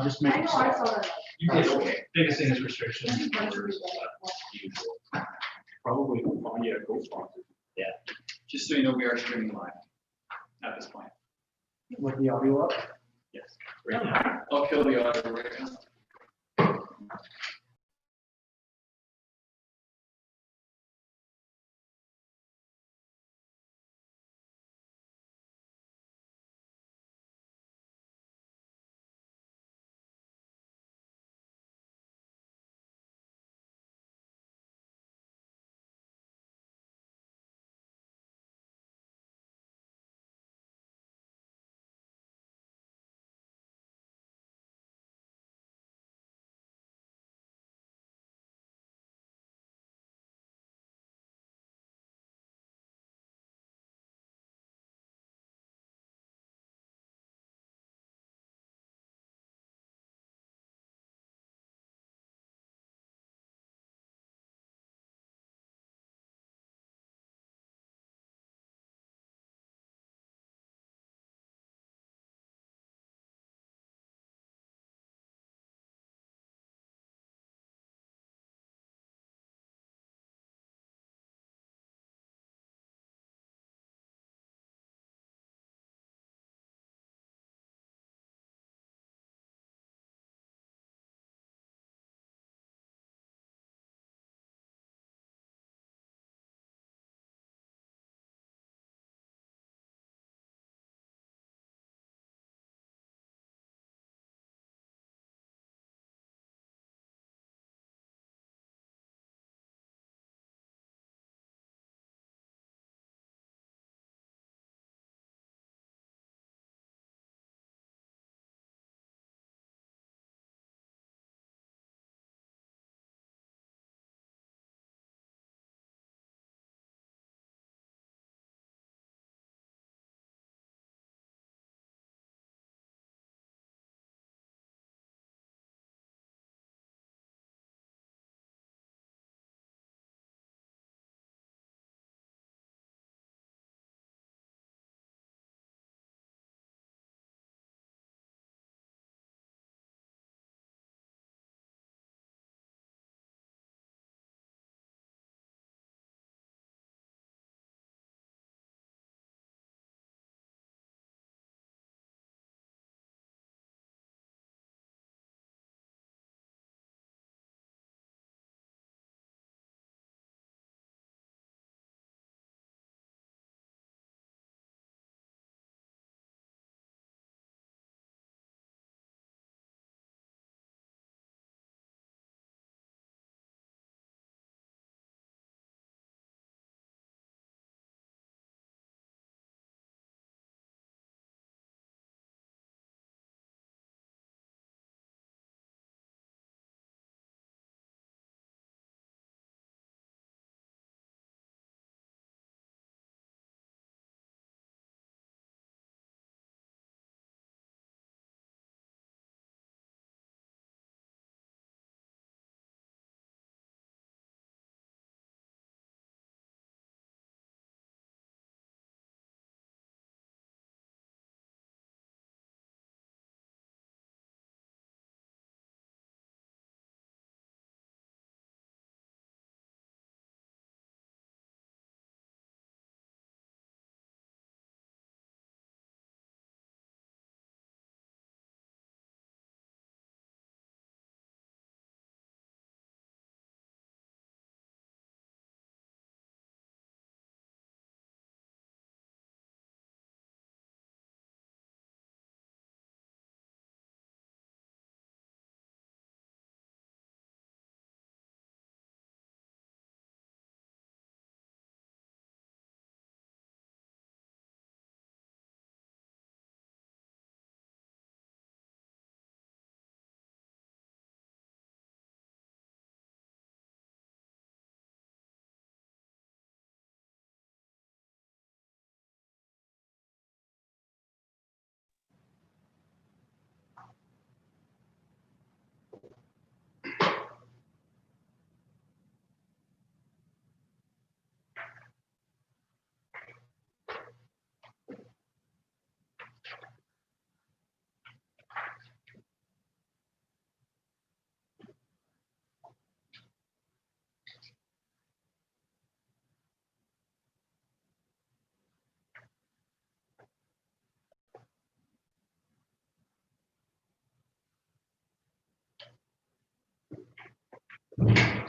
Just make it. Biggest thing is restrictions. Probably, yeah, co-sponsor. Just so you know, we are streaming live at this point. With the audio up? Yes. Right now. I'll kill the audio right now.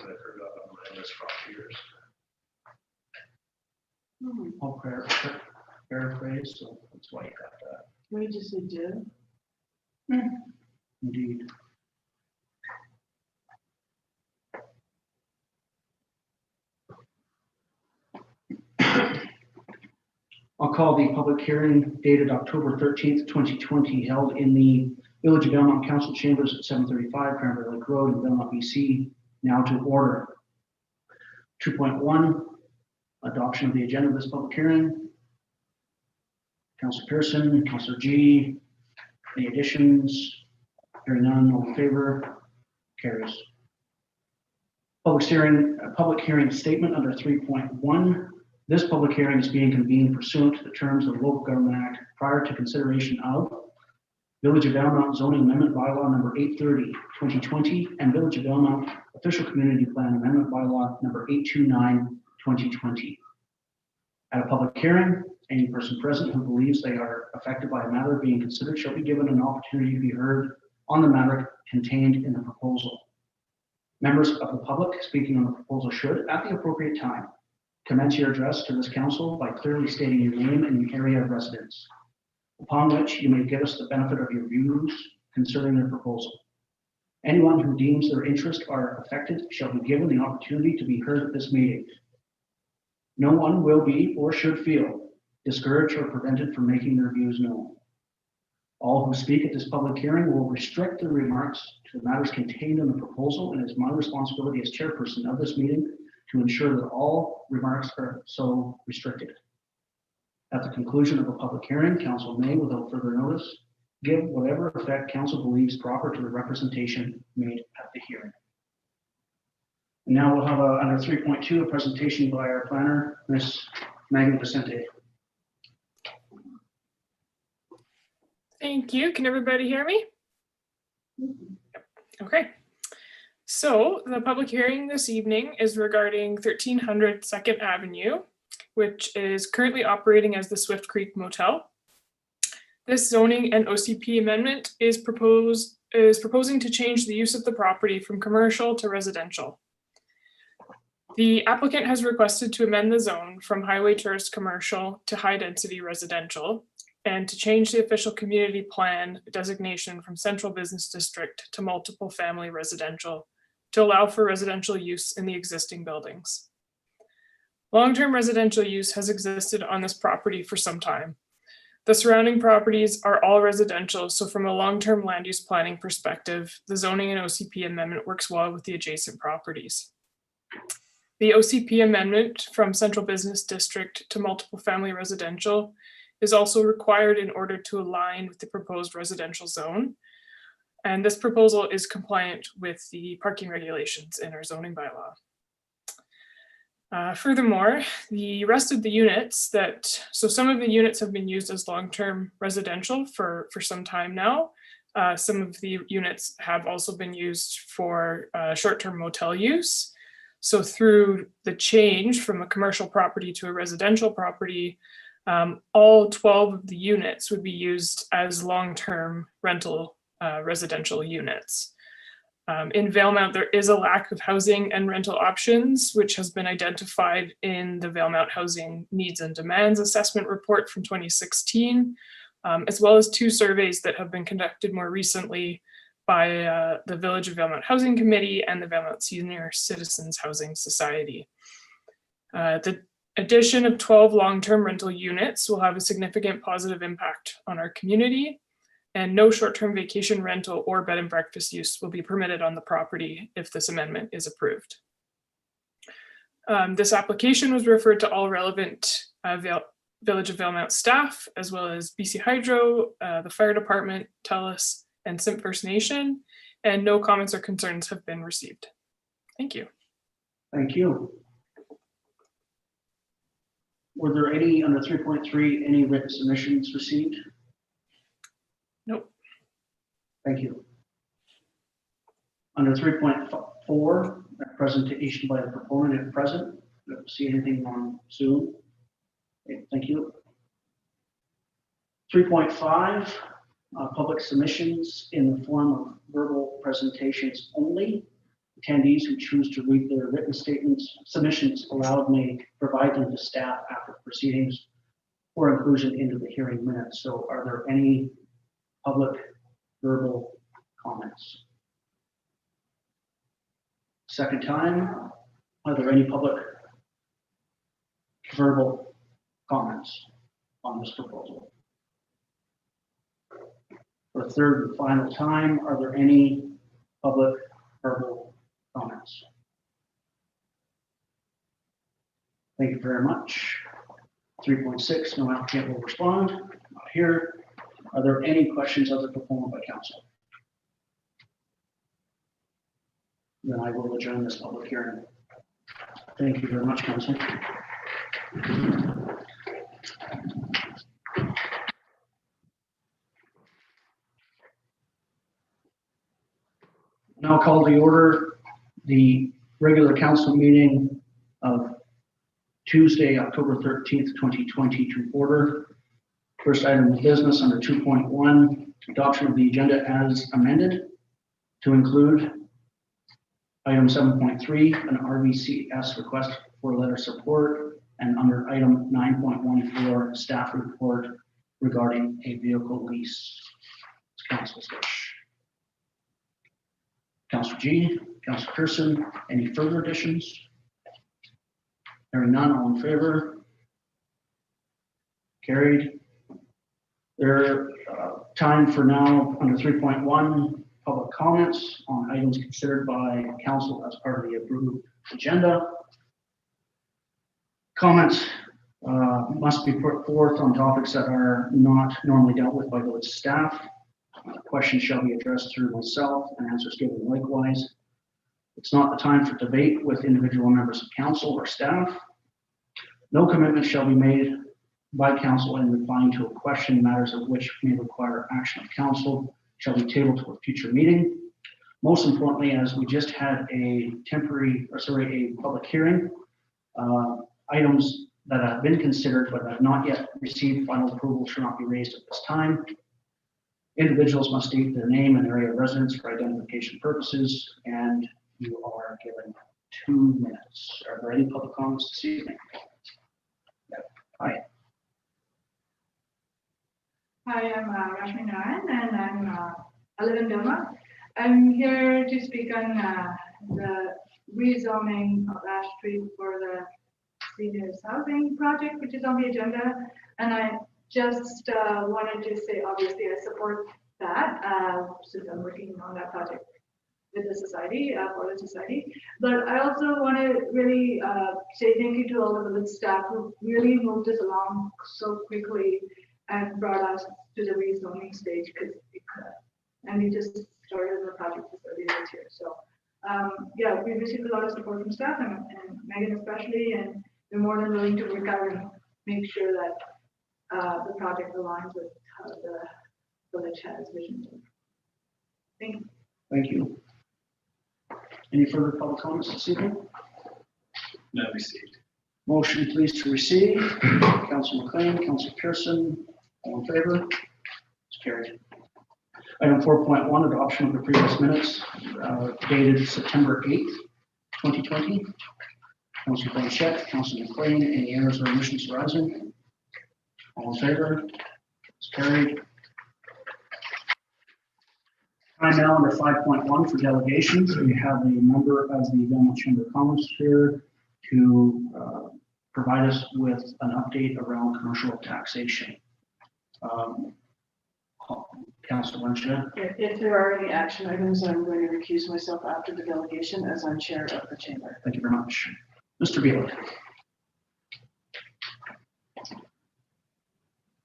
I've heard of on my list for years. I'll paraphrase, so that's why you got that. We just said did. Indeed. I'll call the public hearing dated October 13th, 2020, held in the Village of Valemount Council Chambers at 735 Cranberry Lake Road in Valemount, BC, now to order. 2.1, adoption of the agenda of this public hearing. Councilor Pearson, Councilor G, any additions? Hearing none, all in favor? Carries. Public hearing statement under 3.1. This public hearing is being convened pursuant to the terms of the Local Government Act prior to consideration of Village of Valemount Zoning Amendment Bylaw number 830, 2020, and Village of Valemount Official Community Plan Amendment Bylaw number 829, 2020. At a public hearing, any person present who believes they are affected by a matter being considered shall be given an opportunity to be heard on the matter contained in the proposal. Members of the public speaking on the proposal should, at the appropriate time, commence your address to this council by clearly stating your name and your area of residence, upon which you may give us the benefit of your views concerning the proposal. Anyone who deems their interest are affected shall be given the opportunity to be heard at this meeting. No one will be or should feel discouraged or prevented from making their views known. All who speak at this public hearing will restrict their remarks to the matters contained in the proposal, and it is my responsibility as chairperson of this meeting to ensure that all remarks are so restricted. At the conclusion of a public hearing, council may, without further notice, give whatever effect council believes proper to the representation made at the hearing. And now we'll have under 3.2, a presentation by our planner, Ms. Maggie Vicente. Thank you. Can everybody hear me? Okay. So the public hearing this evening is regarding 1300 2nd Avenue, which is currently operating as the Swift Creek Motel. This zoning and OCP amendment is proposing to change the use of the property from commercial to residential. The applicant has requested to amend the zone from highway tourist commercial to high density residential, and to change the official community plan designation from central business district to multiple family residential to allow for residential use in the existing buildings. Long-term residential use has existed on this property for some time. The surrounding properties are all residential, so from a long-term land use planning perspective, the zoning and OCP amendment works well with the adjacent properties. The OCP amendment from central business district to multiple family residential is also required in order to align with the proposed residential zone. And this proposal is compliant with the parking regulations in our zoning bylaw. Furthermore, the rest of the units so some of the units have been used as long-term residential for some time now. Some of the units have also been used for short-term motel use. So through the change from a commercial property to a residential property, all 12 of the units would be used as long-term rental residential units. In Valemount, there is a lack of housing and rental options, which has been identified in the Valemount Housing Needs and Demands Assessment Report from 2016, as well as 2 surveys that have been conducted more recently by the Village of Valemount Housing Committee and the Valemount Senior Citizens Housing Society. The addition of 12 long-term rental units will have a significant positive impact on our community, and no short-term vacation rental or bed and breakfast use will be permitted on the property if this amendment is approved. This application was referred to all relevant Village of Valemount staff, as well as BC Hydro, the fire department, TELUS, and Simp First Nation, and no comments or concerns have been received. Thank you. Thank you. Were there any, under 3.3, any written submissions received? Nope. Thank you. Under 3.4, a presentation by the proponent if present. Don't see anything on Zoom. Okay, thank you. 3.5, public submissions in the form of verbal presentations only. Attendees who choose to read their written submissions aloud may provide them to staff after proceedings for inclusion into the hearing minutes. So are there any public verbal comments? Second time, are there any public verbal comments on this proposal? For the third and final time, are there any public verbal comments? Thank you very much. 3.6, no applicant will respond. Not here. Are there any questions of the proponent by council? Then I will adjourn this public hearing. Thank you very much, council. Now call to order the regular council meeting of Tuesday, October 13th, 2020 to order. First item of business under 2.1, adoption of the agenda as amended to include item 7.3, an RVCS request for letter support, and under item 9.14, staff report regarding a vehicle lease. It's council's wish. Councilor G, Councilor Pearson, any further additions? Hearing none, all in favor? Carried. There, time for now under 3.1, public comments on items considered by council as part of the approved agenda. Comments must be put forth on topics that are not normally dealt with by village staff. Questions shall be addressed through myself and answers given likewise. It's not the time for debate with individual members of council or staff. No commitment shall be made by council in replying to a question. Matters of which may require action of council shall be tabled to a future meeting. Most importantly, as we just had a public hearing, items that have been considered but have not yet received final approval should not be raised at this time. Individuals must state their name and area of residence for identification purposes, and you are given 2 minutes. Are there any public comments this evening? Hi. Hi, I'm Rashmi Narayan, and I live in Valemount. I'm here to speak on the rezoning of Ash Street for the seniors housing project, which is on the agenda. And I just wanted to say, obviously, I support that since I'm working on that project with the society, for the society. But I also want to really say thank you to all the village staff who really moved us along so quickly and brought us to the rezoning stage, because and we just started the project this early this year. So yeah, we received a lot of support from staff and Megan especially, and we're more than willing to work out and make sure that the project aligns with how the village has vision. Thank you. Thank you. Any further public comments this evening? None received. Motion please to receive. Councilor McLean, Councilor Pearson, all in favor? It's carried. Item 4.1, adoption of the previous minutes dated September 8th, 2020. Councilor Blanchette, Councilor McLean, any errors or omissions arising? All in favor? It's carried. Time now under 5.1 for delegations. We have a member of the Valemount Chamber of Commerce here to provide us with an update around commercial taxation. Councilor Blanchette. If there are any action items, I'm going to recuse myself after the delegation as I'm chair of the chamber. Thank you very much. Mr. Beal.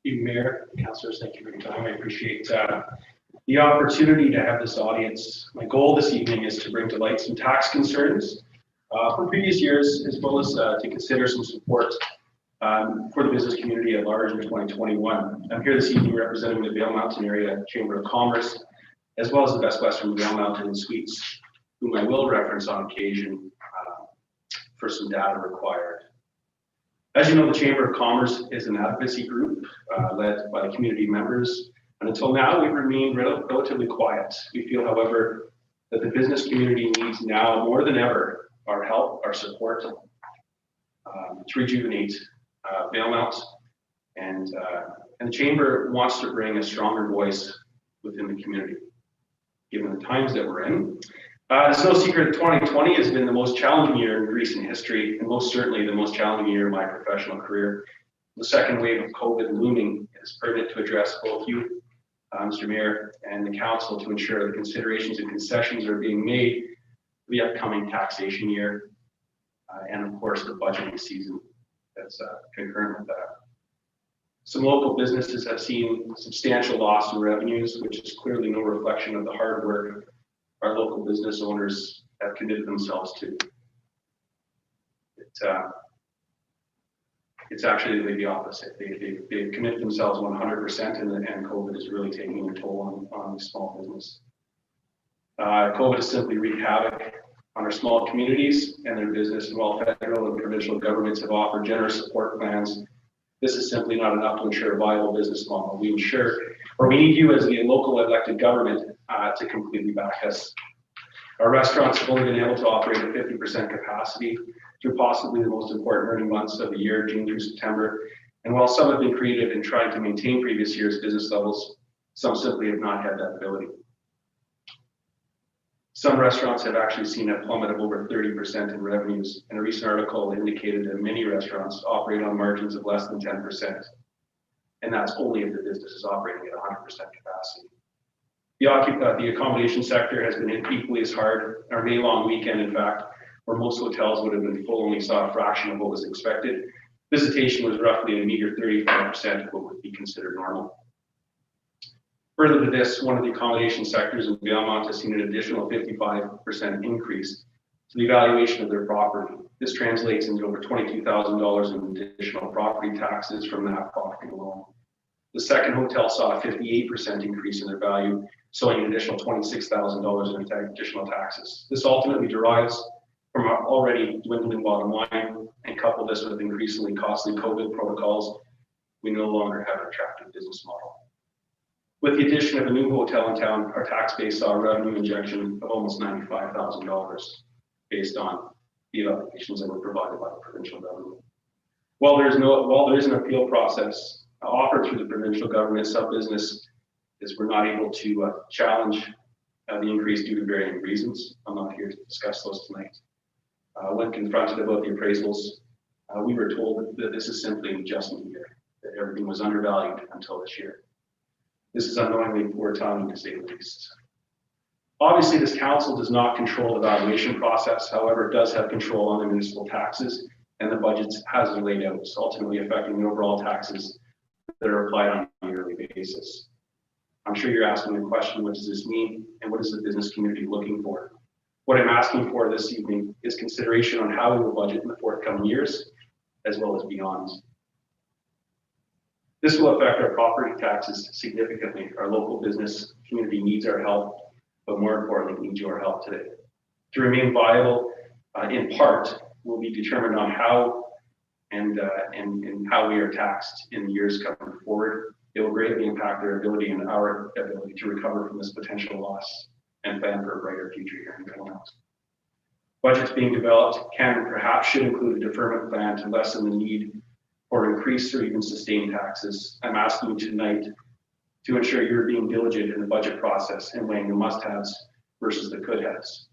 Mayor, councilors, thank you for your time. I appreciate the opportunity to have this audience. My goal this evening is to bring to light some tax concerns from previous years, as well as to consider some support for the business community at large in 2021. I'm here this evening representing the Valemount Area Chamber of Commerce, as well as the Best Western Valemount Suites, whom I will reference on occasion for some data required. As you know, the Chamber of Commerce is an advocacy group led by community members, and until now we've remained relatively quiet. We feel, however, that the business community needs now more than ever our help, our support to rejuvenate Valemount, and the Chamber wants to bring a stronger voice within the community, given the times that we're in. It's no secret 2020 has been the most challenging year in recent history, and most certainly the most challenging year in my professional career. The second wave of COVID looming is pertinent to address both you, Mr. Mayor, and the Council to ensure the considerations and concessions are being made for the upcoming taxation year, and of course the budgeting season that's concurrent with that. Some local businesses have seen substantial loss in revenues, which is clearly no reflection of the hard work our local business owners have committed themselves to. It's actually the opposite. They've committed themselves 100%, and COVID is really taking a toll on small business. COVID has simply wreaked havoc on our small communities and their business, and while federal and provincial governments have offered generous support plans, this is simply not enough to ensure a viable business model. We need you as the local elected government to completely back us. Our restaurants have only been able to operate at 50% capacity through possibly the most important earning months of the year, June through September. And while some have been creative in trying to maintain previous year's business levels, some simply have not had that ability. Some restaurants have actually seen a plummet of over 30% in revenues, and a recent article indicated that many restaurants operate on margins of less than 10%. And that's only if the business is operating at 100% capacity. The accommodation sector has been hit equally as hard. Our May long weekend, in fact, where most hotels would have been full, only saw a fraction of what was expected. Visitation was roughly a meager 35% of what would be considered normal. Further to this, one of the accommodation sectors in Valemount has seen an additional 55% increase to the valuation of their property. This translates into over $22,000 in additional property taxes from that property alone. The second hotel saw a 58% increase in their value, showing an additional $26,000 in additional taxes. This ultimately derives from our already dwindling bottom line, and couple this with increasingly costly COVID protocols, we no longer have an attractive business model. With the addition of a new hotel in town, our tax base saw a revenue injection of almost $95,000 based on the evaluations that were provided by the provincial government. While there is an appeal process offered through the provincial government, some business we're not able to challenge the increase due to varying reasons. I'm not here to discuss those tonight. When confronted about the appraisals, we were told that this is simply an adjustment year, that everything was undervalued until this year. This is unknowingly poor timing, to say the least. Obviously, this council does not control the valuation process. However, it does have control on the municipal taxes and the budgets as they're laid out, ultimately affecting the overall taxes that are applied on a yearly basis. I'm sure you're asking the question, what does this mean, and what is the business community looking for? What I'm asking for this evening is consideration on how we will budget in the forthcoming years, as well as beyond. This will affect our property taxes significantly. Our local business community needs our help, but more importantly, needs your help today. To remain viable, in part, will be determined on how and how we are taxed in the years coming forward. It will greatly impact their ability and our ability to recover from this potential loss and plan for a brighter future here in Valemount. Budgets being developed can and perhaps should include a deferment plan to lessen the need for increased or even sustained taxes. I'm asking you tonight to ensure you're being diligent in the budget process and weighing the must-haves versus the could-haves.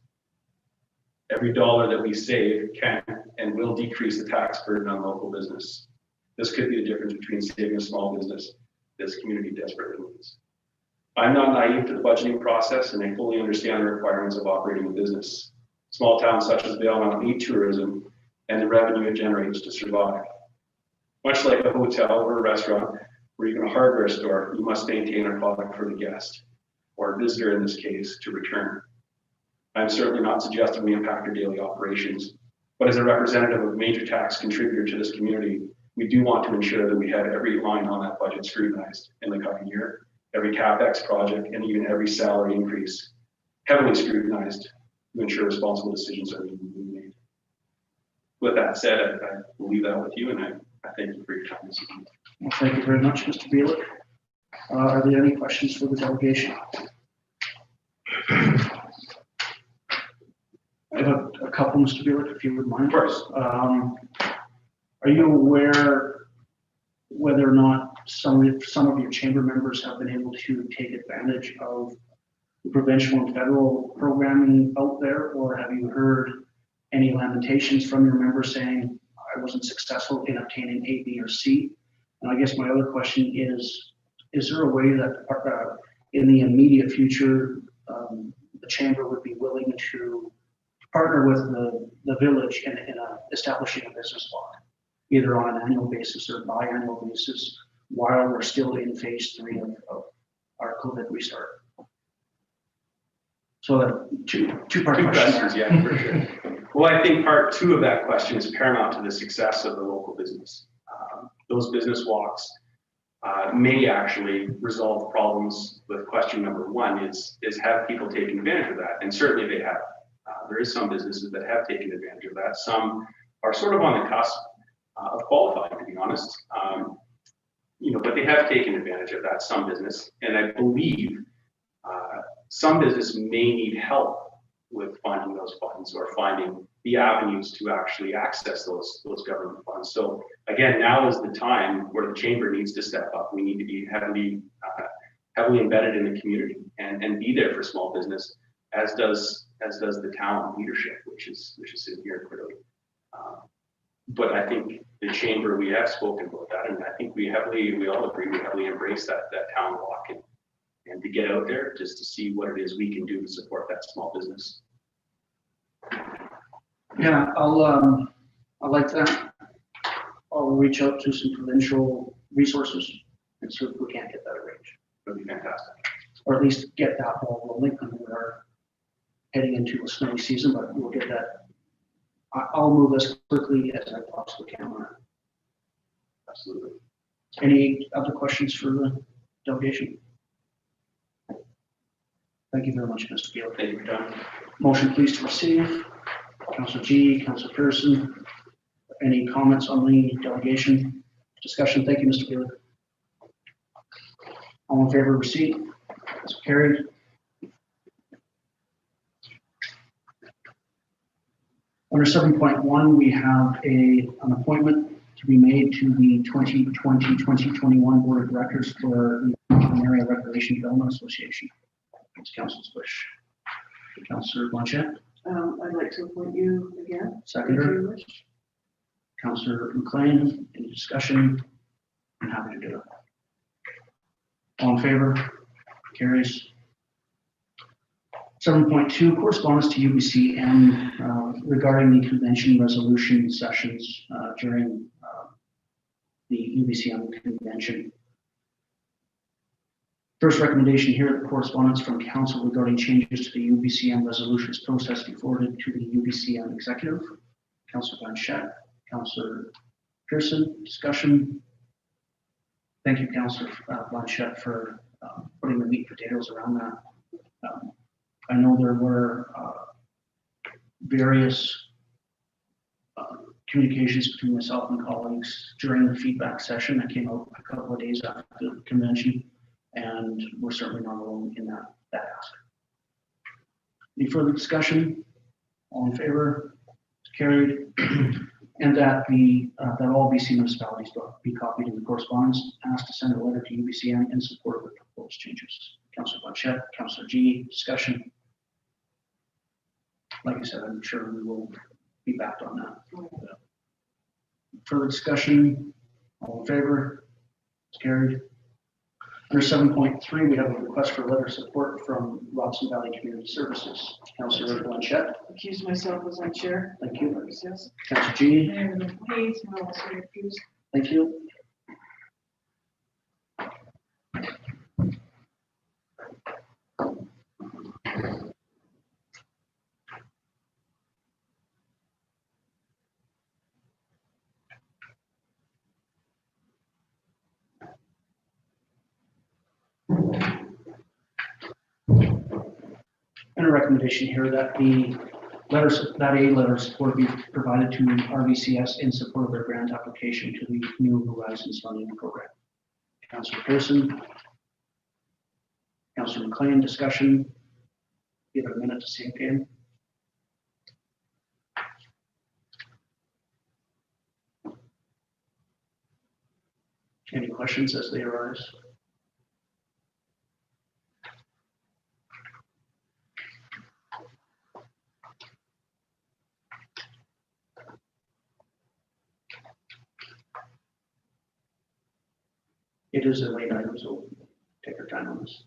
Every dollar that we save can and will decrease the tax burden on local business. This could be the difference between saving a small business this community desperately needs. I'm not naive to the budgeting process, and I fully understand the requirements of operating a business. Small towns such as Valemount need tourism and the revenue it generates to survive. Much like a hotel or a restaurant, or even a hardware store, you must maintain a product for the guest, or a visitor in this case, to return. I'm certainly not suggesting we impact our daily operations, but as a representative of a major tax contributor to this community, we do want to ensure that we have every line on that budget scrutinized in the coming year, every CapEx project, and even every salary increase heavily scrutinized to ensure responsible decisions are being made. With that said, I will leave that with you, and I thank you for your time this evening. Well, thank you very much, Mr. Bielik. Are there any questions for the delegation? couple, Mr. Buick, if you would mind. Of course. Are you aware whether or not some of your chamber members have been able to take advantage of the provincial and federal programming out there, or have you heard any lamentations from your members saying, I wasn't successful in obtaining A, B, or C? And I guess my other question is there a way that in the immediate future, the chamber would be willing to partner with the village in establishing a business block, either on an annual basis or biannual basis, while we're still in phase 3 of our COVID restart? So two-part Two question. questions, yeah, for sure. Well, I think part 2 of that question is paramount to the success of the local business. Those business walks may actually resolve problems with question number 1 is have people taken advantage of that? And certainly they have. There is some businesses that have taken advantage of that. Some are sort of on the cusp of qualifying, to be honest. But they have taken advantage of that, some business. And I believe some business may need help with finding those funds or finding the avenues to actually access those government funds. So again, now is the time where the chamber needs to step up. We need to be heavily embedded in the community and be there for small business, as does the town leadership, which is in here clearly. But I think the chamber, we have spoken about that, and I think we all agree we heavily embrace that town walk and to get out there just to see what it is we can do to support that small business. Yeah, I like that. I'll reach out to some provincial resources and see if we can't get that arranged. That'd be fantastic. Or at least get that ball rolling. I mean, we are heading into a snowy season, but we'll get that. I'll move as quickly as I possibly can on it. Absolutely. Any other questions for the delegation? Thank you very much, Mr. Beal. Thank you, John. Motion please to receive. Councilor G, Councilor Pearson. Any comments on the delegation discussion? Thank you, Mr. Beal. All in favor of receipt? That's carried. Under 7.1, we have an appointment to be made to the 2020-2021 Board of Directors for the Area Recreation Development Association. It's Council's wish. Councilor Blanchette. I'd like to appoint you again. Seconder. Councilor McLean. Any discussion? I'm happy to do it. All in favor? Carries. 7.2, correspondence to UBCM regarding the convention resolution sessions during the UBCM convention. First recommendation here, the correspondence from council regarding changes to the UBCM resolutions process be forwarded to the UBCM executive. Councilor Blanchette, Councilor Pearson, discussion. Thank you, Councilor Blanchette, for putting the meat and potatoes around that. I know there were various communications between myself and colleagues during the feedback session that came out a couple of days after the convention, and we're certainly not alone in that ask. Any further discussion? All in favor? It's carried. And that that all BC municipalities be copied in the correspondence, asked to send a letter to UBCM in support of the proposed changes. Councilor Blanchette, Councilor G, discussion. Like I said, I'm sure we will be back on that. Further discussion? All in favor? It's carried. Under 7.3, we have a request for a letter of support from Robson Valley Community Services. Councilor Blanchette. Accuse myself as I'm chair. Thank you. Yes. Councilor G. Hayes, and also accused. Thank you. And a recommendation here that a letter of support be provided to RVCS in support of their grant application to the New Horizons funding program. Councilor Pearson. Councilor McLean, discussion. Give it a minute to sink in. Any questions as they arise? It is a late item, so take our time on this.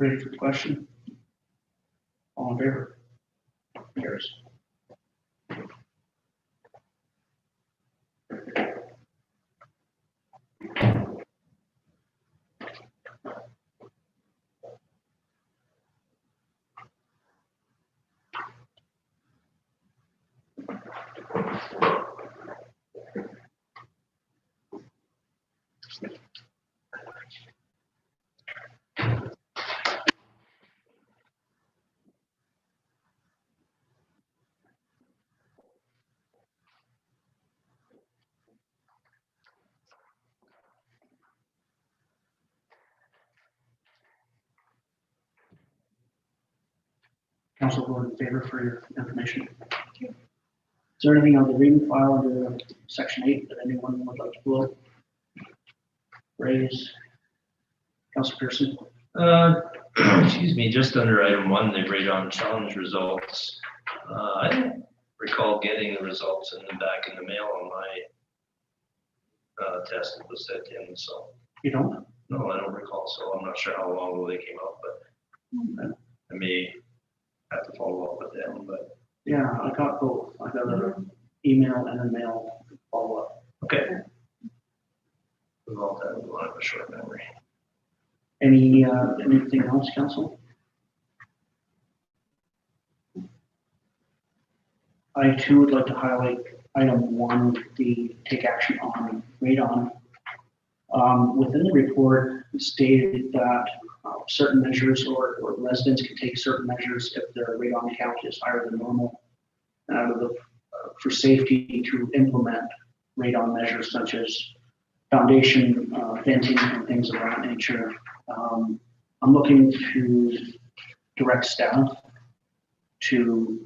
Ready for the question? All in favor? Carries. Council vote in favor for your information. Is there anything on the reading file under section 8 that anyone would like to pull up? Raise. Council Pearson. Excuse me, just under item 1, the radon challenge results. I don't recall getting the results back in the mail on my test that was sent in, so. You don't? No, I don't recall, so I'm not sure how long ago they came out, but I may have to follow up with them, but. Yeah, I got both. I got an email and a mail follow up. Okay. Well, that will have a short memory. Anything else, council? I too would like to highlight item 1, the take action on radon. Within the report, it stated that certain measures or residents can take certain measures if their radon count is higher than normal. For safety to implement radon measures such as foundation, venting, and things of that nature. I'm looking to direct staff to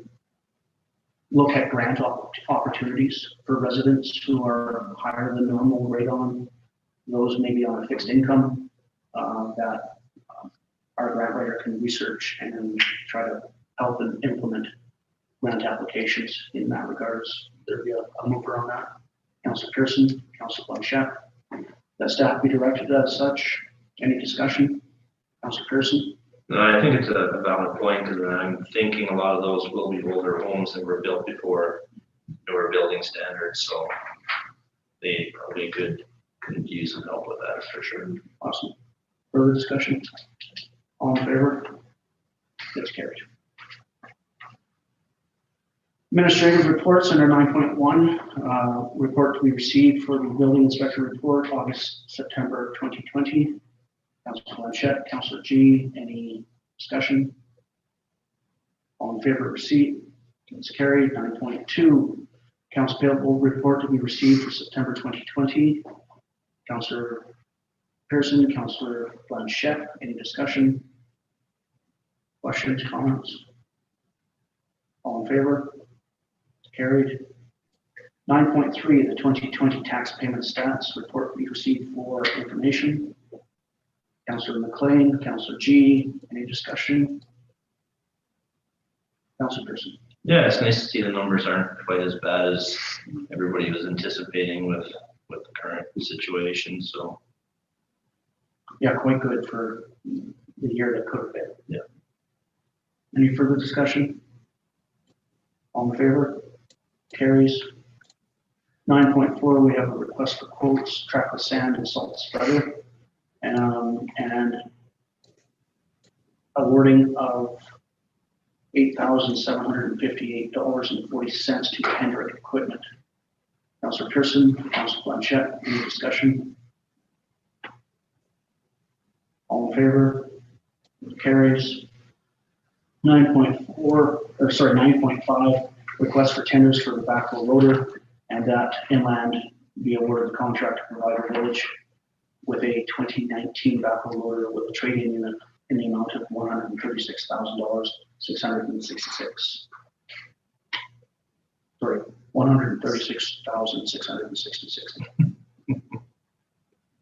look at grant opportunities for residents who are higher than normal radon, those maybe on a fixed income, that our grant writer can research and try to help them implement grant applications in that regards. There'd be a mover on that. Councilor Pearson, Councilor Blanchette. That staff be directed as such. Any discussion? Councilor Pearson? No, I think it's a valid point, because I'm thinking a lot of those will be older homes that were built before newer building standards, so they probably could use some help with that for sure. Awesome. Further discussion? All in favor? That's carried. Administrative reports under 9.1, report we received for the building inspector report, September 2020. Councilor Blanchette, Councilor G, any discussion? All in favor of receipt? It's carried. 9.2, accounts payable report to be received for September 2020. Councilor Pearson, Councilor Blanchette, any discussion? Questions, comments? All in favor? Carried. 9.3, the 2020 tax payment stats report we received for information. Councilor McLean, Councilor G, any discussion? Councilor Pearson. Yeah, it's nice to see the numbers aren't quite as bad as everybody was anticipating with the current situation, so. Yeah, quite good for the year that could have been. Yeah. Any further discussion? All in favor? Carries. 9.4, we have a request for quotes, trackless sand and salt spreader, and awarding of $8,758.40 to Hendrick Equipment. Councilor Pearson, Councilor Blanchette, any discussion? All in favor? Carries. 9.5, request for tenders for the backhoe loader, and that inland be awarded the contract to provide a village. with a 2019 backhoe loader with a trade-in unit in the amount of $136,666. Sorry, $136,666.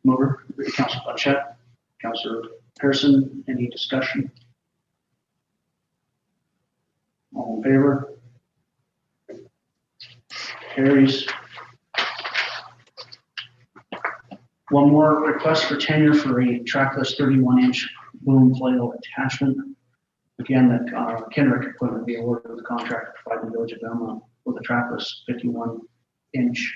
Mover, Councilor Blanchette, Councilor Pearson, any discussion? All in favor? Carries. One more request for tenure for a trackless 31-inch boom flail attachment. Again, that Kenrick equipment be awarded the contract to provide the village of Valemount with a trackless 51-inch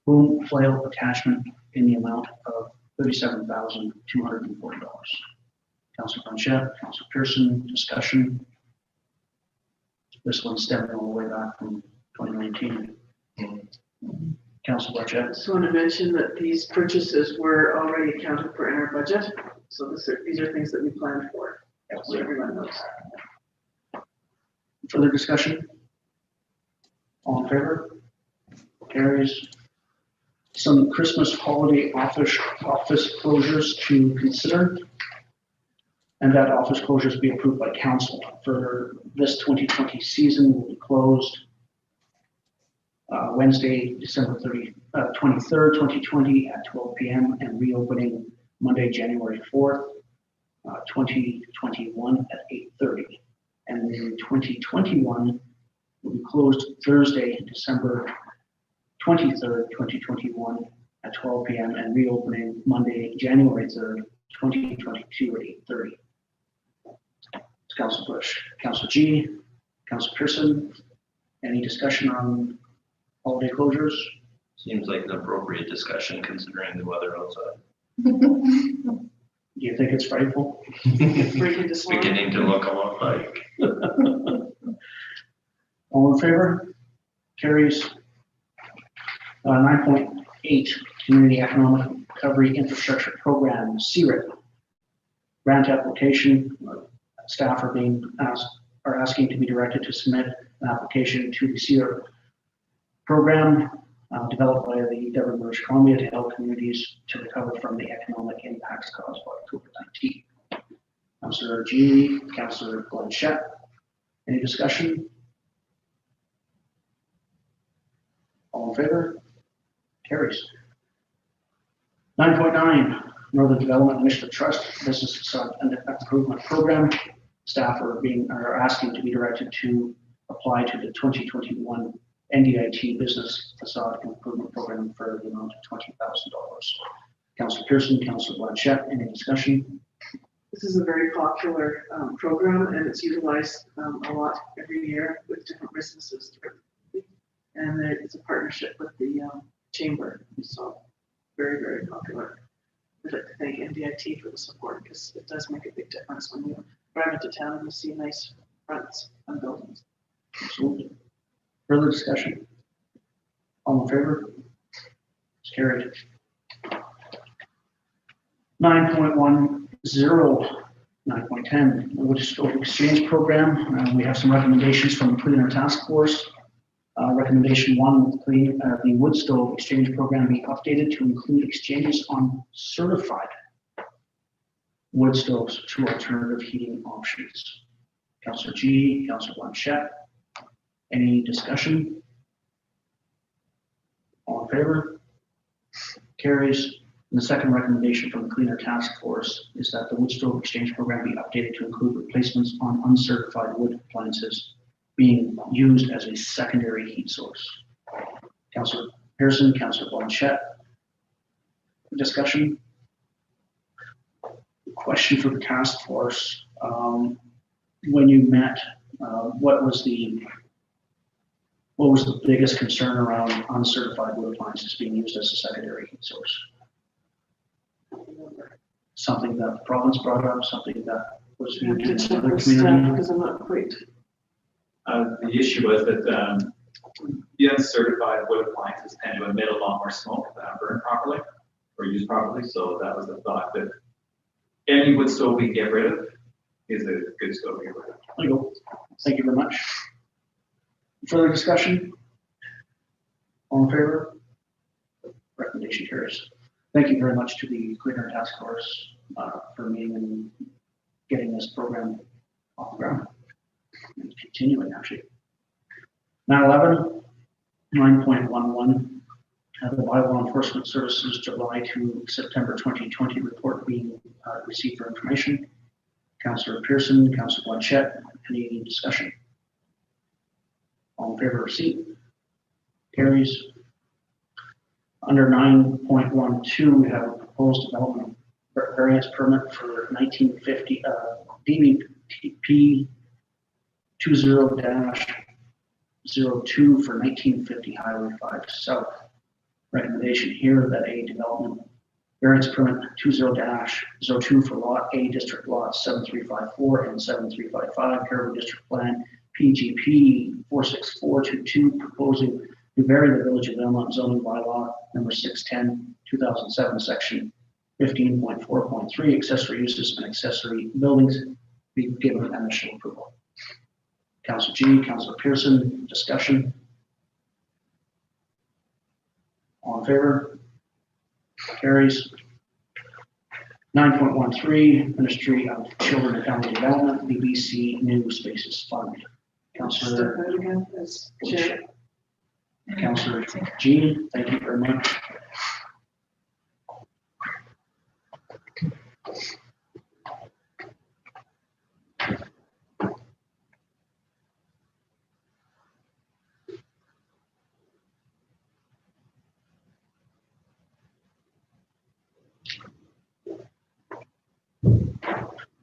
boom flail attachment in the amount of $37,240. Councilor Blanchette, Councilor Pearson, discussion. This one's stemming all the way back from 2019. Councilor Blanchette. Just want to mention that these purchases were already accounted for in our budget. So these are things that we planned for. So everyone knows. Further discussion? All in favor? Carries. Some Christmas holiday office closures to consider. And that office closures be approved by council for this 2020 season will be closed Wednesday, December 23rd, 2020 at 12 p.m. and reopening Monday, January 4th, 2021 at 8:30. And then 2021 will be closed Thursday, December 23rd, 2021 at 12 p.m. and reopening Monday, January 3rd, 2022 at 8:30. Councilor Bush, Councilor G, Councilor Pearson, any discussion on holiday closures? Seems like an appropriate discussion considering the weather outside. Do you think it's frightful? It's beginning to look a lot like. All in favor? Carries. 9.8, Community Economic Recovery Infrastructure Program, CRIP. Grant application. Staff are asking to be directed to submit an application to the CRIP program developed by the government of British Columbia to help communities to recover from the economic impacts caused by COVID-19. Councilor G, Councilor Blanchette, any discussion? All in favor? Carries. 9.9, Northern Development Initiative Trust Business Facade Improvement Program. Staff are asking to be directed to apply to the 2021 NDIT Business Facade Improvement Program for the amount of $20,000. Councilor Pearson, Councilor Blanchette, any discussion? This is a very popular program, and it's utilized a lot every year with different businesses. And it's a partnership with the chamber, so very, very popular. I'd like to thank NDIT for the support because it does make a big difference when you drive into town and you see nice fronts on buildings. Absolutely. Further discussion? All in favor? It's carried. 9.10, 9.10, Woodstock Exchange Program. We have some recommendations from the Cleaner Task Force. Recommendation 1, the wood stove exchange program be updated to include exchanges on certified wood stoves to alternative heating options. Councilor G, Councilor Blanchette, any discussion? All in favor? Carries. And the second recommendation from the Cleaner Task Force is that the wood stove exchange program be updated to include replacements on uncertified wood appliances being used as a secondary heat source. Councilor Pearson, Councilor Blanchette, discussion? Question for the task force. When you met, what was the biggest concern around uncertified wood appliances being used as a secondary heat source? Something that the province brought up, something that was You have viewed to in check other with staff communities? because I'm not quite. The issue was that the uncertified wood appliances tend to emit a lot more smoke if not burned properly or used properly. So that was the thought that any wood stove we get rid of is a good stove to get rid of. There you go. Thank you very much. Further discussion? All in favor? Recommendation carries. thank you very much to the Cleaner Task Force for meeting and getting this program off the ground. And continuing, actually. 9/11, 9.11. The Bylaw Enforcement Services July to September 2020 report being received for information. Councillor Pearson, Councillor Blanchette, any discussion? All in favor of receipt? Carries. Under 9.12, we have a proposed development variance permit for 1950 DVP 20-02 for 1950 Highway 5 South. Recommendation here that a development variance permit 20-02 for Lot A, District Lots 7354 and 7355, Caribou District Plan PGP 46422, proposing to vary the Village of Valemount zoning bylaw number 610, 2007, section 15.4.3, accessory uses and accessory buildings, be given initial approval. Councillor G, Councillor Pearson, discussion. All in favor? Carries. 9.13, Ministry of Children and Family Development, BBC New Spaces Fund. Councillor Step out again as chair. Councillor G, thank you very much.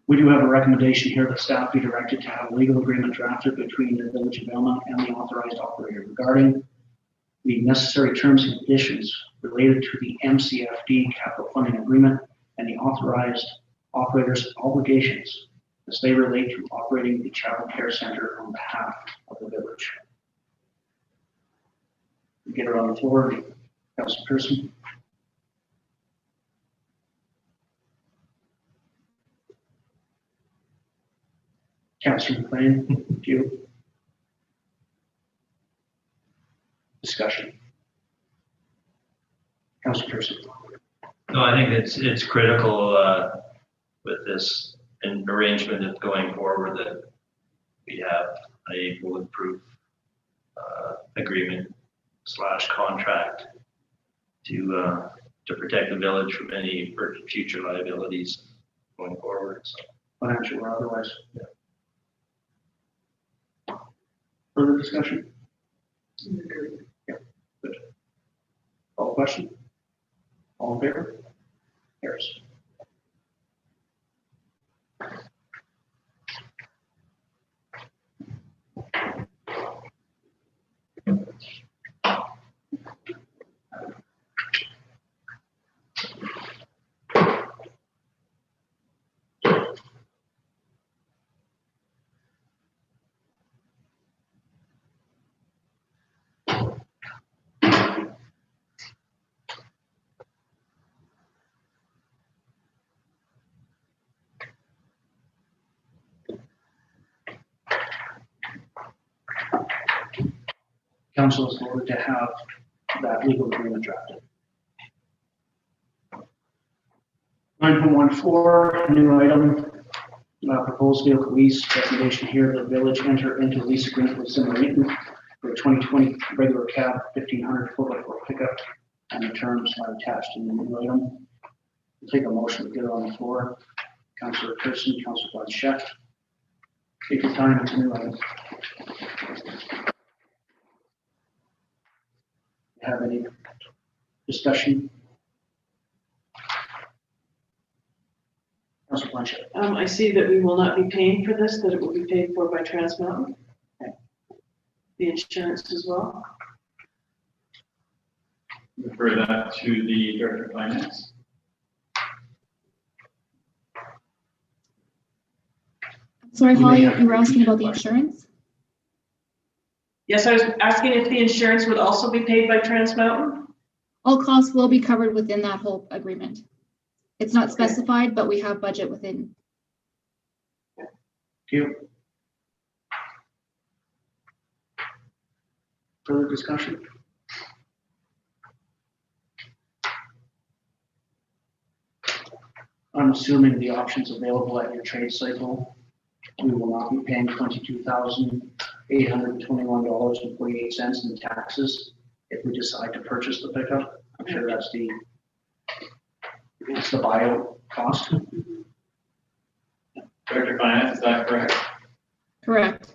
We do have a recommendation here that staff be directed to have a legal agreement drafted between the Village of Valemount and the authorized operator regarding the necessary terms and conditions related to the MCFD capital funding agreement and the authorized operator's obligations as they relate to operating the child care center on behalf of the village. Get it on the floor, Councilor Pearson. Councilor McLean, thank you. Discussion. Councilor Pearson. No, I think it's critical with this arrangement of going forward that we have a bulletproof agreement / contract to protect the village from any future liabilities going forward. So. Financial or otherwise. Yeah. Further discussion? Yeah, good. Call the question? All in favor? Carries. Council is voted to have that legal agreement drafted. 9.14, new item, proposed vehicle lease. Recommendation here, the village enter into a lease agreement with Zimmer Eaton for a 2020 regular cab 1500 4x4 pickup, and the terms are attached in the new item. We'll take a motion to get it on the floor. Councillor Pearson, Councillor Blanchette. Take your time, it's a new item. Have any discussion? Councilor Blanchette. I see that we will not be paying for this, that it will be paid for by Trans Mountain. Okay. The insurance as well. Refer that to the Director of Finance. Sorry, You may Holly, have you were to asking repeat about the your question. insurance? Yes, I was asking if the insurance would also be paid by Trans Mountain? All costs will be covered within that whole agreement. It's not specified, but we have budget within. Thank you. Further discussion? assuming the options available at your trade cycle, we will not be paying $22,821.48 in taxes if we decide to purchase the pickup. I'm sure that's the buyout cost. Director of Finance, is that correct? Correct.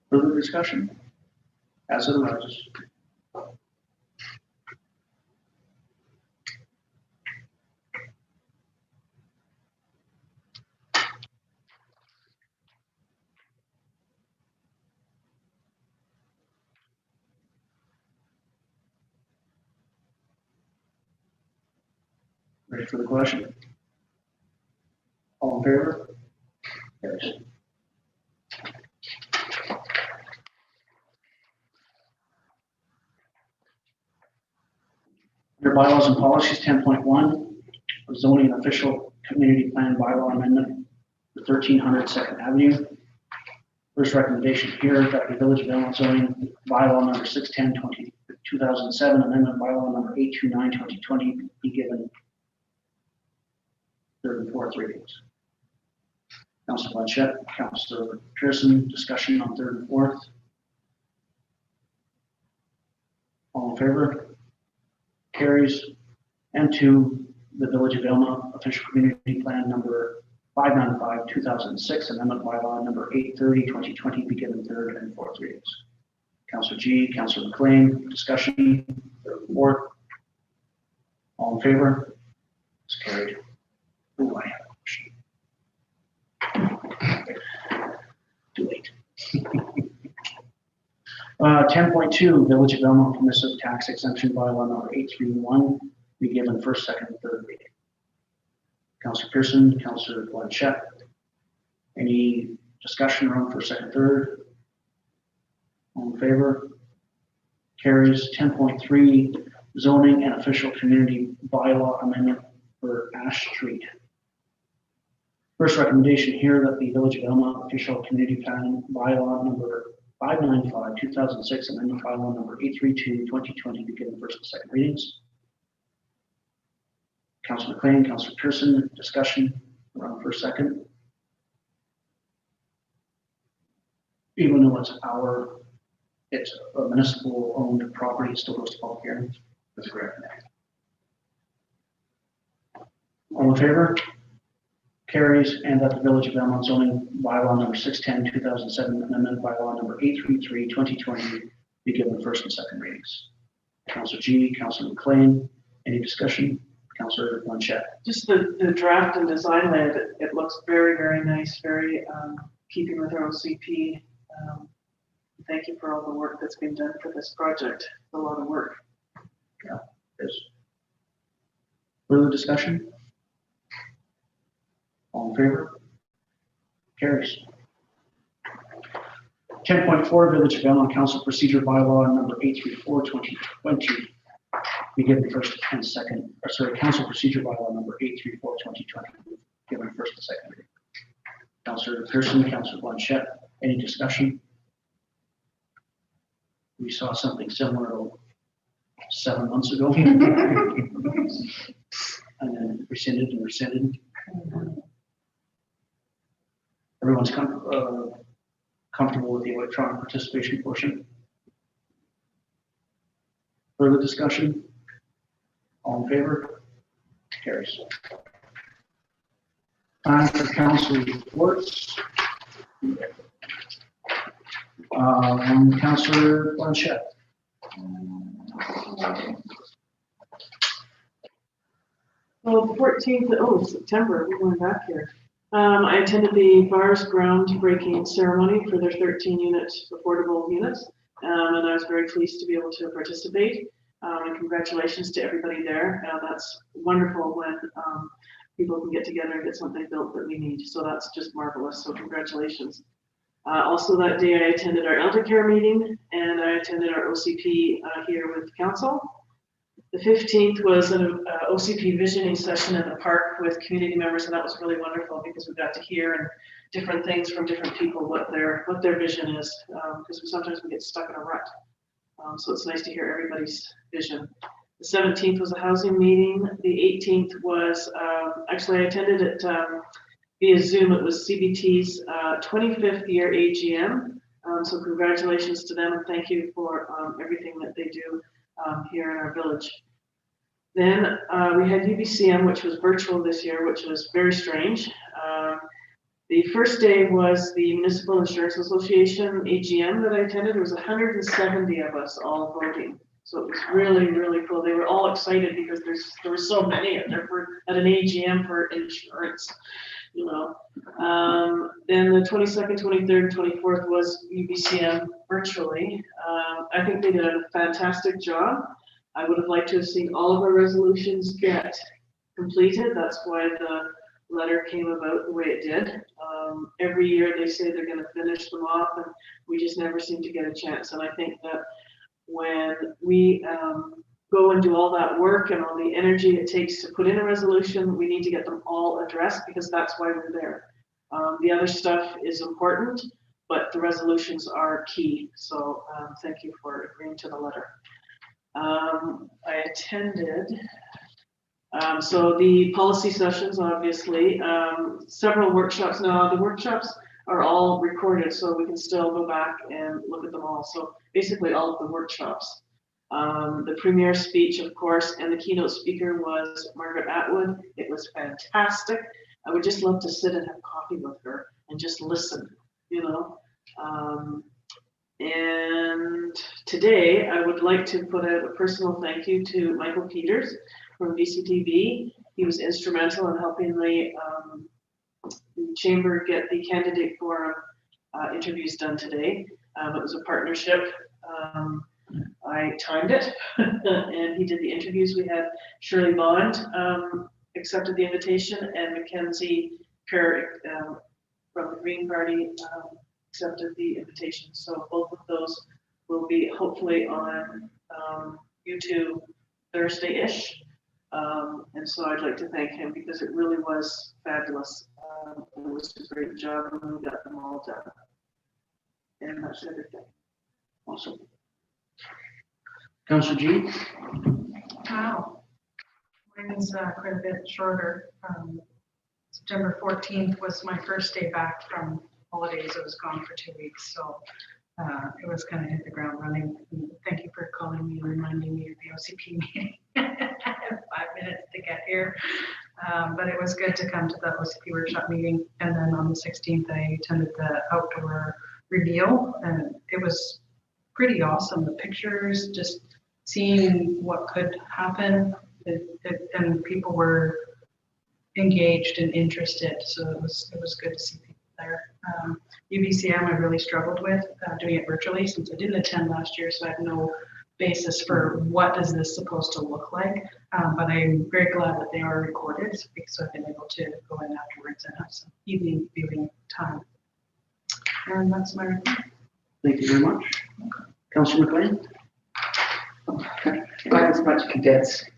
Further discussion as it arises. Ready for the question? All in favor? Carries. Under bylaws and policies, 10.1, zoning and official community plan bylaw amendment for 1300 Second Avenue. First recommendation here that the Village of Valemount zoning bylaw number 610 2007, amendment bylaw number 829 2020 be given third and fourth readings. Councilor Blanchette, Councilor Pearson, discussion on third and fourth. All in favor? Carries. And to the Village of Valemount official community plan number 595 2006, amendment bylaw number 830 2020 be given third and fourth readings. Councilor G, Councilor McLean, discussion, third and fourth. All in favor? It's carried. Ooh, I have a question. Too late. 10.2, Village of Valemount permissive tax exemption bylaw number 831 be given first, second, and third reading. Councilor Pearson, Councilor Blanchette, any discussion around first, second, third? All in favor? Carries. 10.3, zoning and official community bylaw amendment for Ash Street. First recommendation here that the Village of Valemount official community plan bylaw number 595 2006, amendment bylaw number 832 2020 be given first and second readings. Councilor McLean, Councilor Pearson, discussion around first, second. Even though it's a municipal owned property, it still goes to public hearing. That's correct. All in favor? Carries. And that the Village of Valemount zoning bylaw number 610 2007, amendment bylaw number 833 2020 be given first and second readings. Councilor G, Councilor McLean, any discussion? Councilor Blanchette. Just the draft and design layout, it looks very, very nice, very keeping with our OCP. Thank you for all the work that's been done for this project. It's a lot of work. Yeah, it is. Further discussion? All in favor? Carries. 10.4, Village of Valemount Council Procedure Bylaw number 834 2020 be given first and second, or sorry, Council Procedure Bylaw number 834 2020 given first and second reading. Councilor Pearson, Councilor Blanchette, any discussion? We saw something similar 7 months ago. And then rescinded and rescinded. Everyone's comfortable with the electronic participation portion. Further discussion? All in favor? Carries. Time for council reports. Councilor Blanchette. Well, the 14th, September, we're going back here. I attended the BAR's groundbreaking ceremony for their 13-unit affordable units, and I was very pleased to be able to participate. And congratulations to everybody there. That's wonderful when people can get together and get something built that we need. So that's just marvelous. So congratulations. Also that day I attended our elder care meeting and I attended our OCP here with council. The 15th was an OCP visioning session in the park with community members, and that was really wonderful because we got to hear and different things from different people what their vision is, because sometimes we get stuck in a rut. So it's nice to hear everybody's vision. The 17th was a housing meeting. The 18th was actually I attended it via Zoom. It was CBT's 25th year AGM. So congratulations to them and thank you for everything that they do here in our village. Then we had UBCM, which was virtual this year, which was very strange. The first day was the Municipal Insurance Association AGM that I attended. There was 170 of us all voting. So it was really, really cool. They were all excited because there were so many at an AGM for insurance, you know. Then the 22nd, 23rd, 24th was UBCM virtually. I think they did a fantastic job. I would have liked to have seen all of our resolutions get completed. That's why the letter came about the way it did. Every year they say they're going to finish them off and we just never seem to get a chance. And I think that when we go and do all that work and all the energy it takes to put in a resolution, we need to get them all addressed because that's why we're there. The other stuff is important, but the resolutions are key. So thank you for agreeing to the letter. I attended, so the policy sessions, obviously, several workshops. Now the workshops are all recorded, so we can still go back and look at them all. So basically all of the workshops. The premier speech, of course, and the keynote speaker was Margaret Atwood. It was fantastic. I would just love to sit and have coffee with her and just listen, you know. And today I would like to put out a personal thank you to Michael Peters from VCTV. He was instrumental in helping the chamber get the candidate forum interviews done today. It was a partnership. I timed it and he did the interviews. We had Shirley Bond accepted the invitation and Mackenzie Kerr from the Green Party accepted the invitation. So both of those will be hopefully on YouTube Thursday-ish. And so I'd like to thank him because it really was fabulous. It was a great job and we got them all done. And that's everything. Awesome. Councillor G. Wow. Mine's quite a bit shorter. September 14th was my first day back from holidays. I was gone for 2 weeks, so it was kind of hit the ground running. And thank you for calling me and reminding me of the OCP meeting. I had 5 minutes to get here, but it was good to come to the OCP workshop meeting. And then on the 16th, I attended the outdoor reveal, and it was pretty awesome. The pictures, just seeing what could happen, and people were engaged and interested. So it was good to see people there. UBCM I really struggled with doing it virtually since I didn't attend last year, so I have no basis for what is this supposed to look like. But I'm very glad that they are recorded because I've been able to go in afterwards and have some evening viewing time. And that's my report. Thank you very much. Councillor McLean. Mine was much condensed.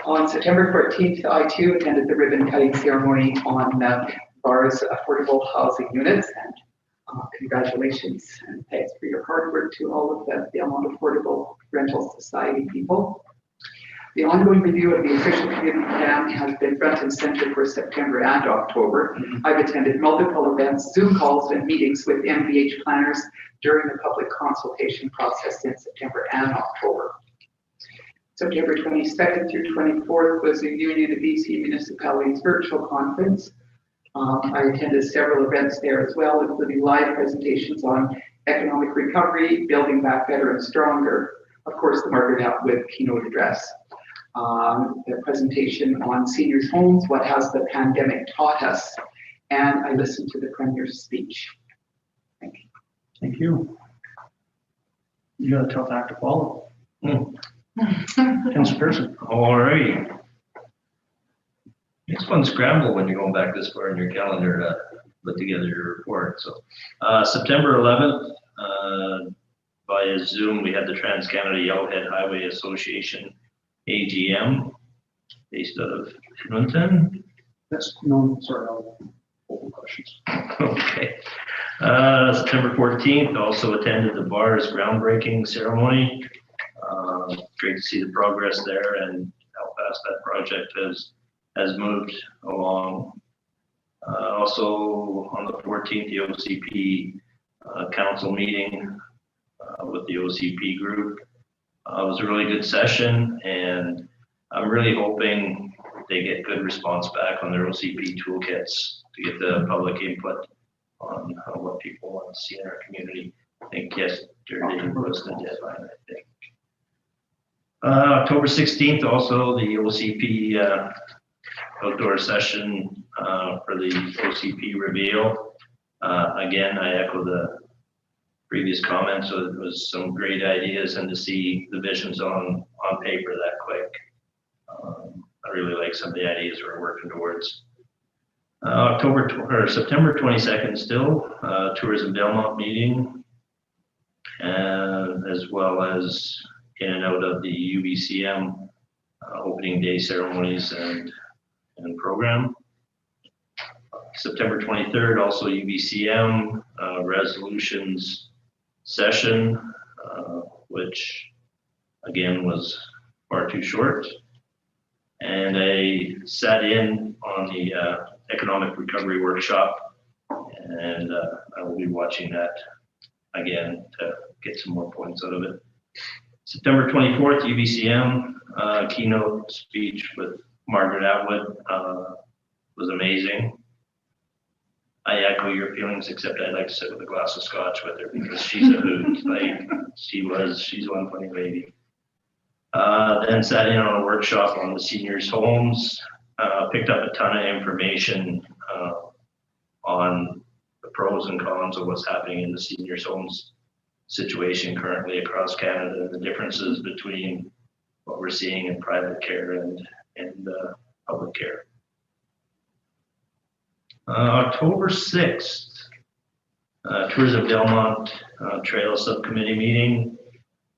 On September 14th, I too attended the ribbon cutting ceremony on BAR's affordable housing units, and congratulations and thanks for your hard work to all of the Valemount Affordable Rental Society people. The ongoing review of the official community plan has been front and center for September and October. I've attended multiple events, Zoom calls, and meetings with MVH planners during the public consultation process in September and October. September 22nd through 24th was the Union of BC Municipalities virtual conference. I attended several events there as well, including live presentations on economic recovery, building back better and stronger. Of course, the Margaret Atwood keynote address. The presentation on seniors' homes, what has the pandemic taught us, and I listened to the Premier's speech. Thank you. Thank you. You got a tough act to follow. Councillor Pearson. All right. It's fun scramble when you're going back this far in your calendar to put together your report. So September 11th, via Zoom, we had the Trans-Canada Yellowhead Highway Association AGM based out of Edmonton. That's no, sorry, I'll open questions. Okay. September 14th, also attended the BAR's groundbreaking ceremony. Great to see the progress there and how fast that project has moved along. Also on the 14th, the OCP council meeting with the OCP group. It was a really good session, and I'm really hoping they get good response back on their OCP toolkits to get the public input on what people want to see in our community. I think yesterday was the deadline, I think. October 16th, also the OCP outdoor session for the OCP reveal. Again, I echo the previous comments. So it was some great ideas, and to see the visions on paper that quick. I really like some of the ideas we're working towards. September 22nd still, Tourism Valemount meeting, and as well as in and out of the UBCM opening day ceremonies and program. September 23rd, also UBCM resolutions session, which again was far too short. And I sat in on the economic recovery workshop, and I will be watching that again to get some more points out of it. September 24th, UBCM keynote speech with Margaret Atwood was amazing. I echo your feelings, except I'd like to sit with a glass of scotch with her because she's a hoot. Like she's one funny lady. Then sat in on a workshop on the seniors' homes, picked up a ton of information on the pros and cons of what's happening in the seniors' homes situation currently across Canada, and the differences between what we're seeing in private care and public care. October 6th, Tourism Valemount Trail Subcommittee meeting,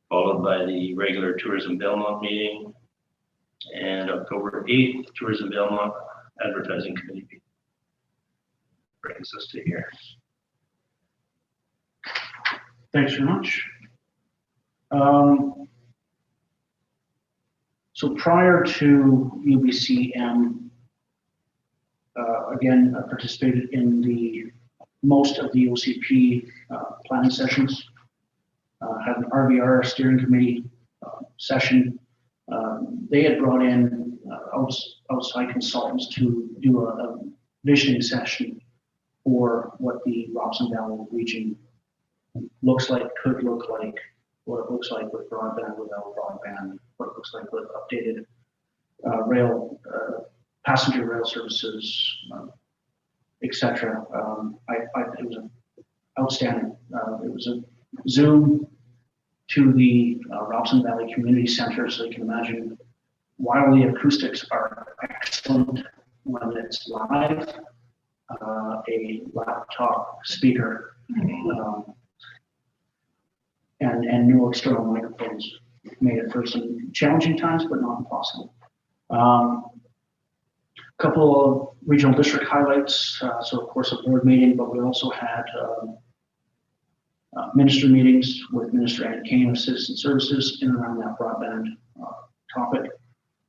followed by the regular Tourism Valemount meeting, and October 8th, Tourism Valemount Advertising Committee meeting. Brings us to here. Thanks very much. So prior to UBCM, again, I participated in most of the OCP planning sessions. Had an RVR steering committee session. They had brought in outside consultants to do a visioning session for what the Robson Valley region looks like, could look like, what it looks like with broadband, without broadband, what it looks like with updated passenger rail services, etc. It was outstanding. It was a Zoom to the Robson Valley Community Center, so you can imagine while the acoustics are excellent when it's live, a laptop speaker and no external microphones made it for some challenging times, but not impossible. Couple of regional district highlights. So of course a board meeting, but we also had minister meetings with Minister Ann Kane of Citizen Services in and around that broadband topic,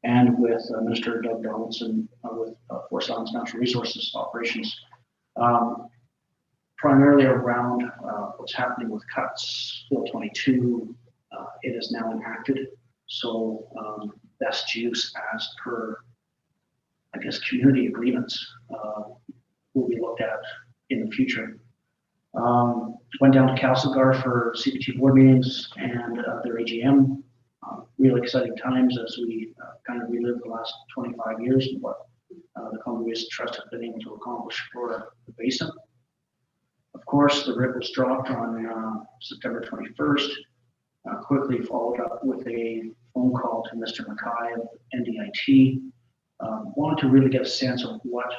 and with Minister Doug Donaldson with Forest Islands Natural Resources Operations, primarily around what's happening with cuts. Bill 22, it is now enacted, so best use as per, I guess, community agreements will be looked at in the future. Went down to Castlegar for CPT board meetings and their AGM. Really exciting times as we kind of relive the last 25 years and what the Columbia Basin Trust has been able to accomplish for the basin. Of course, the RIP was dropped on September 21st, quickly followed up with a phone call to Mr. Mackay of NDIT. Wanted to really get a sense of what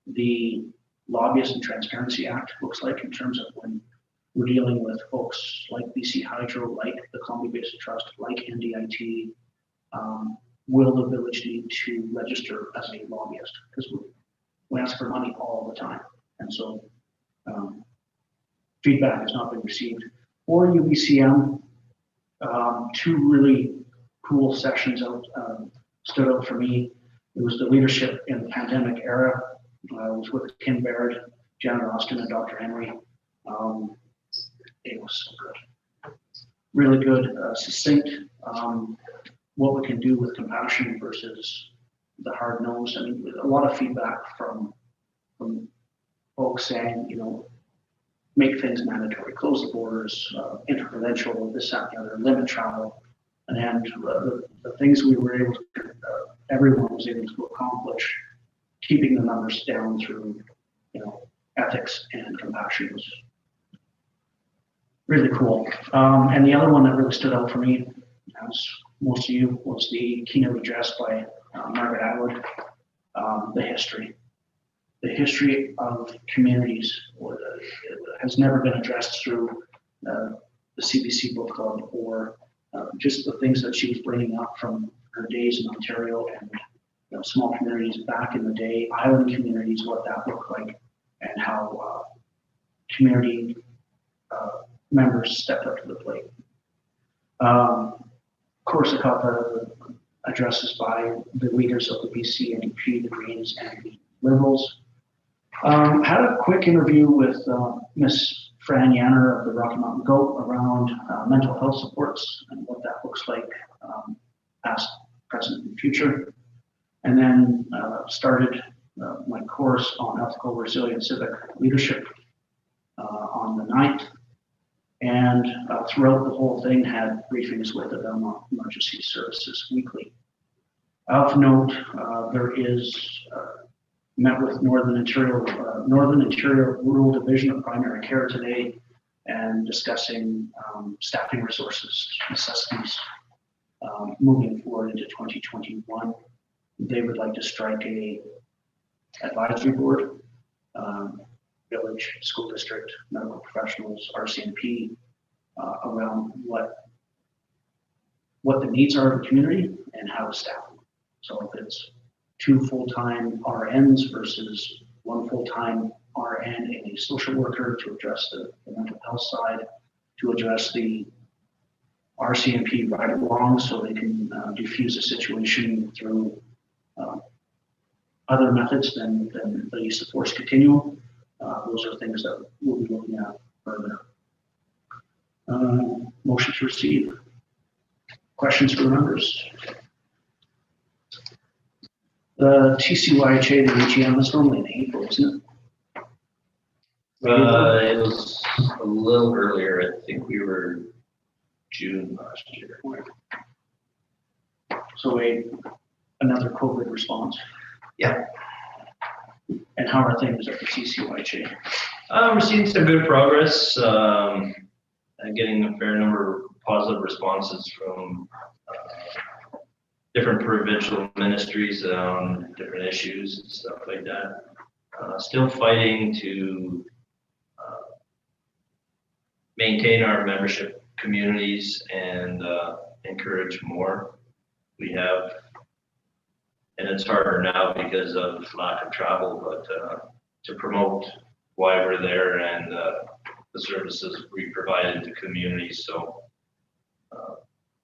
the Lobbyist and Transparency Act looks like in terms of when we're dealing with folks like BC Hydro, like the Columbia Basin Trust, like NDIT. Will the village need to register as a lobbyist? Because we ask for money all the time. And so feedback has not been received. For UBCM, two really cool sessions stood out for me. It was the leadership in the pandemic era. It was with Kim Baird, Janet Austin, and Dr. Henry. It was so good. Really good, succinct, what we can do with compassion versus the hard nose. I mean, a lot of feedback from folks saying, you know, make things mandatory, close the borders, interprovincial, this, that, and the other, limit travel. And the things we were able to, everyone was able to accomplish, keeping the numbers down through, you know, ethics and compassion was really cool. And the other one that really stood out for me, as most of you, was the keynote address by Margaret Atwood, the history. The history of communities has never been addressed through the CBC Book Club or just the things that she was bringing up from her days in Ontario and, you know, small communities back in the day, island communities, what that looked like, and how community members stepped up to the plate. Of course, I caught the addresses by the leaders of the BC NDP, the Greens, and the Liberals. Had a quick interview with Miss Fran Yanner of the Rocky Mountain Goat around mental health supports and what that looks like, past, present, and future. And then started my course on ethical, resilient civic leadership on the 9th. And throughout the whole thing had briefings with the Valemount Emergency Services weekly. Of note, there is met with Northern Ontario Rural Division of Primary Care today and discussing staffing resources, necessities moving forward into 2021. They would like to strike a advisory board, village, school district, medical professionals, RCMP, around what the needs are of the community and how to staff them. So if it's 2 full-time RNs versus 1 full-time RN and a social worker to address the mental health side, to address the RCMP right along so they can diffuse a situation through other methods than the use of force continuum. Those are things that we'll be looking at further. Motion to receive. Questions for the members? The TCYHA, the AGM is normally in April, isn't it? It was a little earlier. I think we were June last year. So another COVID response. Yeah. And how are things at the TCYHA? We're seeing some good progress, getting a fair number of positive responses from different provincial ministries on different issues and stuff like that. Still fighting to maintain our membership communities and encourage more. We have, and it's harder now because of lack of travel, but to promote why we're there and the services we provided to communities. So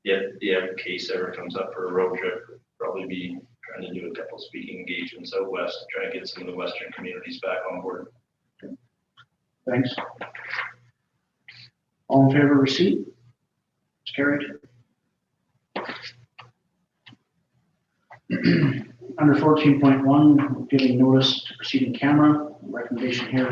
if the case ever comes up for a road trip, we'll probably be trying to do a couple speaking engagements out west to try and get some of the western communities back on board. Thanks. All in favor of receipt? It's carried. Under 14.1, giving notice to proceed in camera. Recommendation here